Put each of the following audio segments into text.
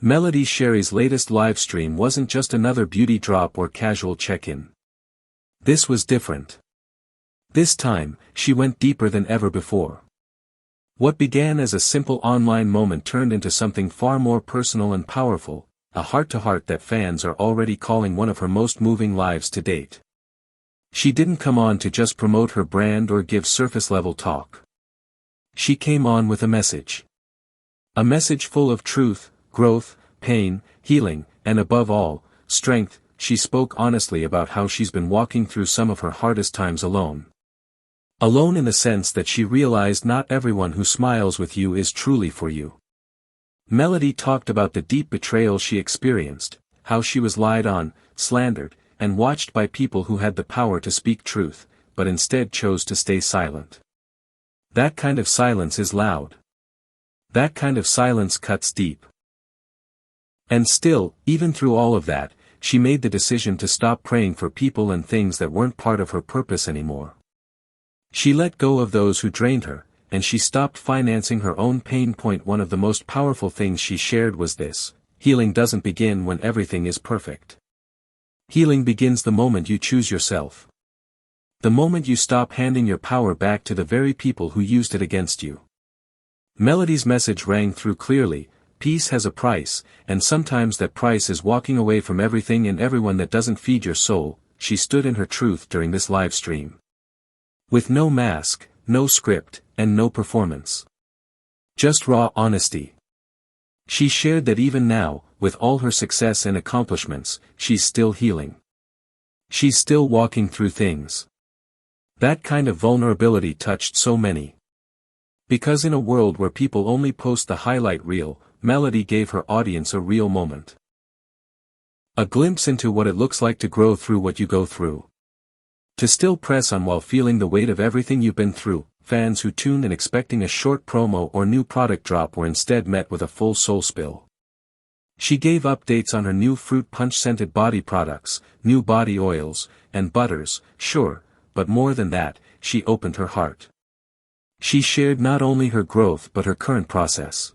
Shari's latest livestream wasn't just another beauty drop or casual check-in. This was different. This time, she went deeper than ever before. What began as a simple online moment turned into something far more personal and powerful, a heart-to-heart that fans are already calling one of her most moving lives to date. She didn't come on to just promote her brand or give surface-level talk. She came on with a message. A message full of truth, growth, pain, healing, and above all, strength. She spoke honestly about how she's been walking through some of her hardest times alone. Alone in the sense that she realized not everyone who smiles with you is truly for you. Melody talked about the deep betrayal she experienced, how she was lied on, slandered, and watched by people who had the power to speak truth, but instead chose to stay silent. That kind of silence is loud. That kind of silence cuts deep. And still, even through all of that, she made the decision to stop praying for people and things that weren't part of her purpose anymore. She let go of those who drained her, and she stopped financing her own pain point. One of the most powerful things she shared was this: healing doesn't begin when everything is perfect. Healing begins the moment you choose yourself. The moment you stop handing your power back to the very people who used it against you. Melody's message rang through clearly: peace has a price, and sometimes that price is walking away from everything and everyone that doesn't feed your soul. She stood in her truth during this live stream. With no mask, no script, and no performance. Just raw honesty. She shared that even now, with all her success and accomplishments, she's still healing. She's still walking through things. That kind of vulnerability touched so many. Because in a world where people only post the highlight reel, Melody gave her audience a real moment. A glimpse into what it looks like to grow through what you go through. To still press on while feeling the weight of everything you've been through. Fans who tuned in expecting a short promo or new product drop were instead met with a full soul spill. She gave updates on her new fruit punch-scented body products, new body oils, and butters, sure, but more than that, she opened her heart. She shared not only her growth but her current process.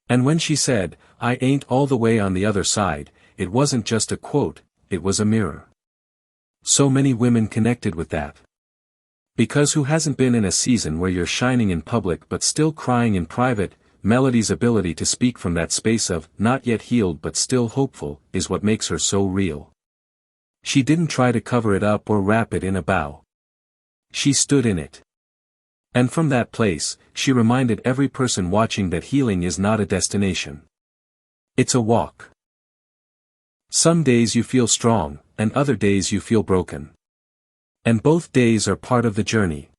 And when she said, "I ain't all the way on the other side," it wasn't just a quote, it was a mirror. So many women connected with that. Because who hasn't been in a season where you're shining in public but still crying in private? Melody's ability to speak from that space of, not yet healed but still hopeful, is what makes her so real. She didn't try to cover it up or wrap it in a bow. She stood in it. And from that place, she reminded every person watching that healing is not a destination. It's a walk. Some days you feel strong, and other days you feel broken. And both days are part of the journey.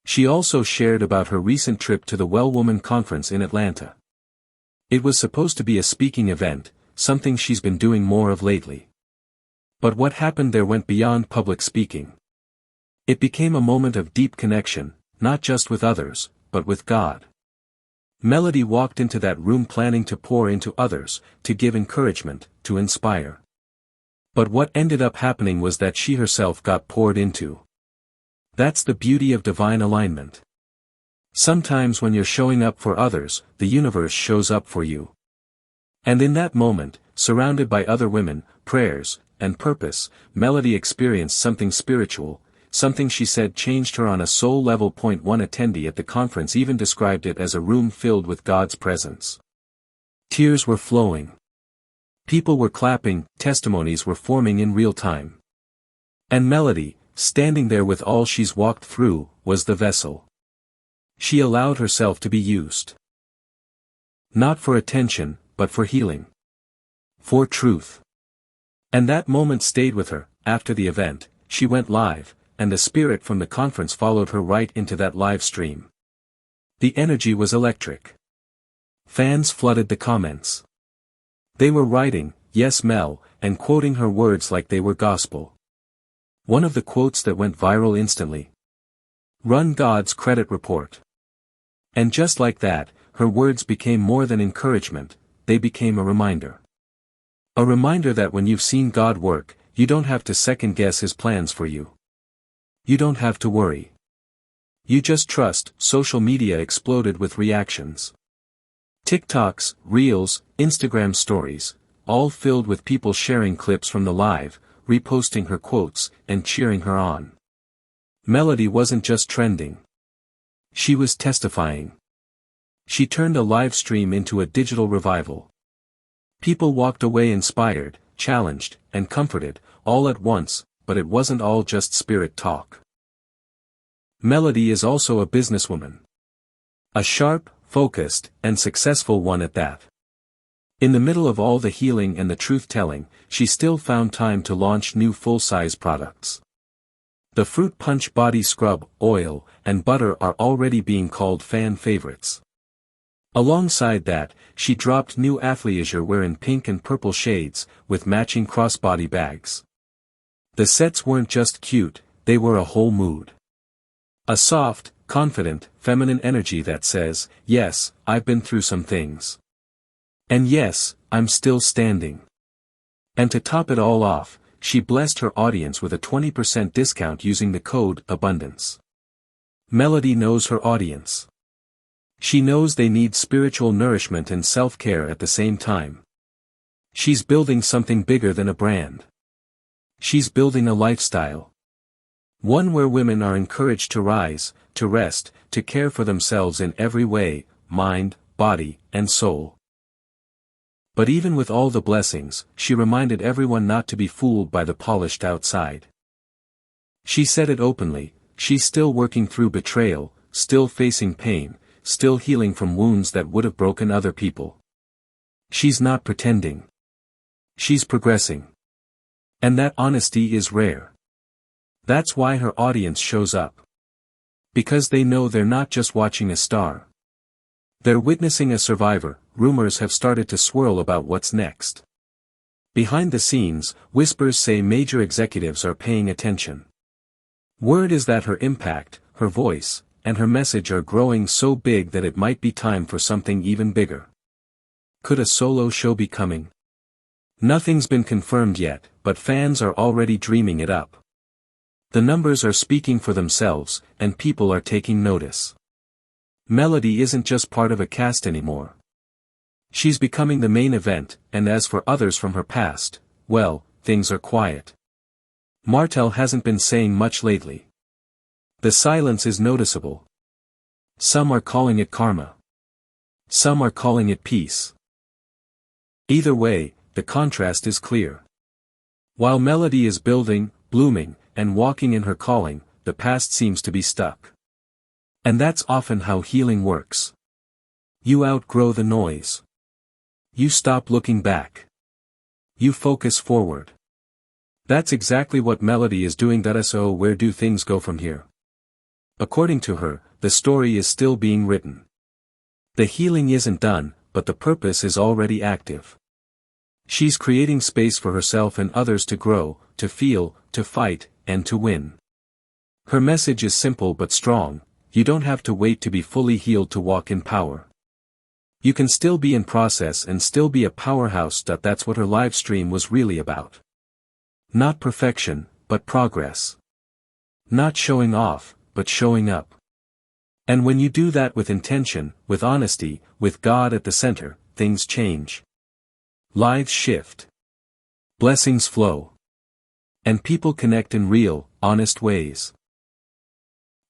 She also shared about her recent trip to the Well Woman Conference in Atlanta. It was supposed to be a speaking event, something she's been doing more of lately. But what happened there went beyond public speaking. It became a moment of deep connection, not just with others, but with God. Melody walked into that room planning to pour into others, to give encouragement, to inspire. But what ended up happening was that she herself got poured into. That's the beauty of divine alignment. Sometimes when you're showing up for others, the universe shows up for you. And in that moment, surrounded by other women, prayers, and purpose, Melody experienced something spiritual, something she said changed her on a soul level. One attendee at the conference even described it as a room filled with God's presence. Tears were flowing. People were clapping, testimonies were forming in real time. And Melody, standing there with all she's walked through, was the vessel. She allowed herself to be used. Not for attention, but for healing. For truth. And that moment stayed with her. After the event, she went live, and the spirit from the conference followed her right into that live stream. The energy was electric. Fans flooded the comments. They were writing, "Yes Mel," and quoting her words like they were gospel. One of the quotes that went viral instantly. "Run God's credit report." And just like that, her words became more than encouragement, they became a reminder. A reminder that when you've seen God work, you don't have to second-guess His plans for you. You don't have to worry. You just trust. Social media exploded with reactions. TikToks, Reels, Instagram stories, all filled with people sharing clips from the live, reposting her quotes, and cheering her on. Melody wasn't just trending. She was testifying. She turned a live stream into a digital revival. People walked away inspired, challenged, and comforted, all at once, but it wasn't all just spirit talk. Melody is also a businesswoman. A sharp, focused, and successful one at that. In the middle of all the healing and the truth-telling, she still found time to launch new full-size products. The Fruit Punch Body Scrub, Oil, and Butter are already being called fan favorites. Alongside that, she dropped new athleisure wear in pink and purple shades, with matching crossbody bags. The sets weren't just cute, they were a whole mood. A soft, confident, feminine energy that says, yes, I've been through some things. And yes, I'm still standing. And to top it all off, she blessed her audience with a 20% discount using the code ABUNDANCE. Melody knows her audience. She knows they need spiritual nourishment and self-care at the same time. She's building something bigger than a brand. She's building a lifestyle. One where women are encouraged to rise, to rest, to care for themselves in every way, mind, body, and soul. But even with all the blessings, she reminded everyone not to be fooled by the polished outside. She said it openly, she's still working through betrayal, still facing pain, still healing from wounds that would have broken other people. She's not pretending. She's progressing. And that honesty is rare. That's why her audience shows up. Because they know they're not just watching a star. They're witnessing a survivor. Rumors have started to swirl about what's next. Behind the scenes, whispers say major executives are paying attention. Word is that her impact, her voice, and her message are growing so big that it might be time for something even bigger. Could a solo show be coming? Nothing's been confirmed yet, but fans are already dreaming it up. The numbers are speaking for themselves, and people are taking notice. Melody isn't just part of a cast anymore. She's becoming the main event, and as for others from her past, well, things are quiet. Martell hasn't been saying much lately. The silence is noticeable. Some are calling it karma. Some are calling it peace. Either way, the contrast is clear. While Melody is building, blooming, and walking in her calling, the past seems to be stuck. And that's often how healing works. You outgrow the noise. You stop looking back. You focus forward. That's exactly what Melody is doing. So where do things go from here? According to her, the story is still being written. The healing isn't done, but the purpose is already active. She's creating space for herself and others to grow, to feel, to fight, and to win. Her message is simple but strong: you don't have to wait to be fully healed to walk in power. You can still be in process and still be a powerhouse. That's what her live stream was really about. Not perfection, but progress. Not showing off, but showing up. And when you do that with intention, with honesty, with God at the center, things change. Lives shift. Blessings flow. And people connect in real, honest ways.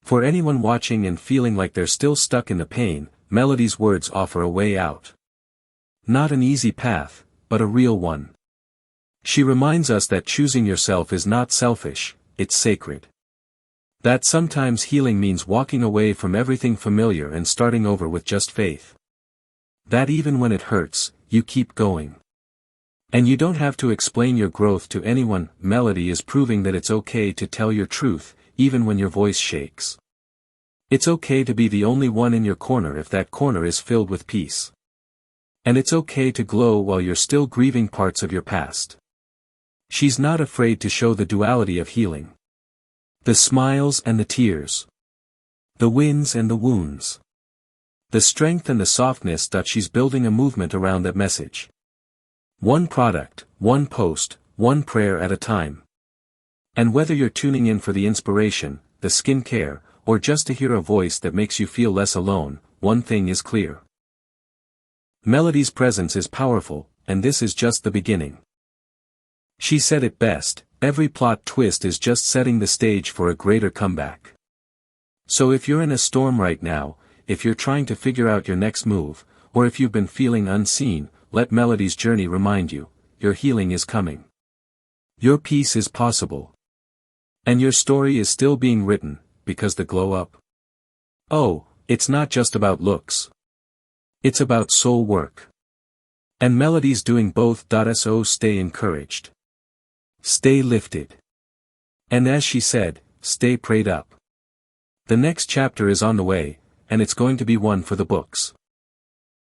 For anyone watching and feeling like they're still stuck in the pain, Melody's words offer a way out. Not an easy path, but a real one. She reminds us that choosing yourself is not selfish, it's sacred. That sometimes healing means walking away from everything familiar and starting over with just faith. That even when it hurts, you keep going. And you don't have to explain your growth to anyone. Melody is proving that it's okay to tell your truth, even when your voice shakes. It's okay to be the only one in your corner if that corner is filled with peace. And it's okay to glow while you're still grieving parts of your past. She's not afraid to show the duality of healing. The smiles and the tears. The wins and the wounds. The strength and the softness. She's building a movement around that message. One product, one post, one prayer at a time. And whether you're tuning in for the inspiration, the skincare, or just to hear a voice that makes you feel less alone, one thing is clear. Melody's presence is powerful, and this is just the beginning. She said it best, every plot twist is just setting the stage for a greater comeback. So if you're in a storm right now, if you're trying to figure out your next move, or if you've been feeling unseen, let Melody's journey remind you, your healing is coming. Your peace is possible. And your story is still being written, because the glow up. Oh, it's not just about looks. It's about soul work. And Melody's doing both. So stay encouraged. Stay lifted. And as she said, stay prayed up. The next chapter is on the way, and it's going to be one for the books.